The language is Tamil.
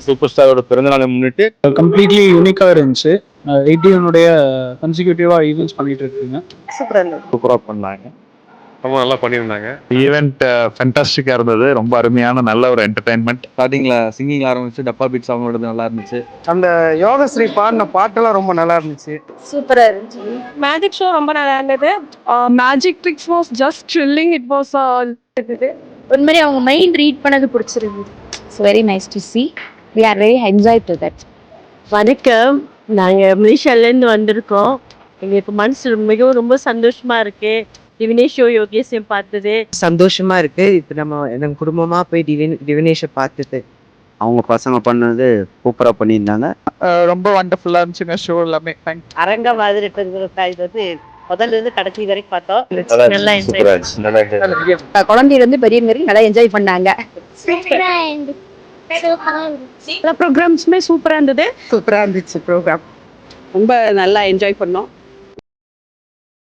சூப்பர் ஸ்டாரோட பிறந்தநாளை முன்னிட்டு கம்ப்ளீட்லி யூனிக்காக இருந்துச்சு. 81 கன்சிக்யூட்டிவாக ஈவெண்ட்ஸ் பண்ணிட்டு இருக்குங்க. சூப்பராக பண்ணாங்க. ரொம்ப நல்லா பண்ணியிருந்தாங்க. ஈவெண்ட் ஃபென்டாஸ்டிக்கா இருந்தது. ரொம்ப அருமையான நல்ல ஒரு என்டர்டைன்மெண்ட். ஸ்டார்டிங்ல சிங்கிங் ஆரம்பிச்சு டப்பா பீட்ஸ் அவங்களோட நல்லா இருந்துச்சு. அந்த யோகஸ்ரீ பாடின பாட்டெல்லாம் ரொம்ப நல்லா இருந்துச்சு. சூப்பரா இருந்துச்சு. மேஜிக் ஷோ ரொம்ப நல்லா இருந்தது. Magic tricks was just thrilling. It was ஒரு மாதிரி அவங்க மைண்ட் ரீட் பண்ணது பிடிச்சிருந்தது. It's very nice to see. We are very enjoyed to that. வணக்கம், நாங்கள் மலேசியாலேருந்து வந்திருக்கோம். எங்களுக்கு மனசு மிகவும் ரொம்ப சந்தோஷமா இருக்கு. திவினேஷோ யோகேஷையும் பார்த்தது சந்தோஷமா இருக்கு. இப்போ நம்ம குடும்பமா போய் திவினேஷை பார்த்துட்டு அவங்க பசங்க பண்ணது சூப்பரா பண்ணியிருந்தாங்க. ரொம்ப வண்டர்ஃபுல்லாக இருந்துச்சுங்க ஷோ எல்லாமே. அரங்க மாதிரி இருக்கிறது முதல்ல இருந்து கடைசி வரைக்கும் பார்த்தோம். நல்லா என்ஜாய். சூப்பரா இருந்துச்சு. நல்லா இருந்துச்சு. குழந்தையில இருந்து பெரியவங்க வரைக்கும் நல்லா என்ஜாய் பண்ணாங்க. எல்லா ப்ரோக்ராம்ஸுமே சூப்பரா இருந்தது. சூப்பரா இருந்துச்சு ப்ரோக்ராம். ரொம்ப நல்லா என்ஜாய் பண்ணோம்.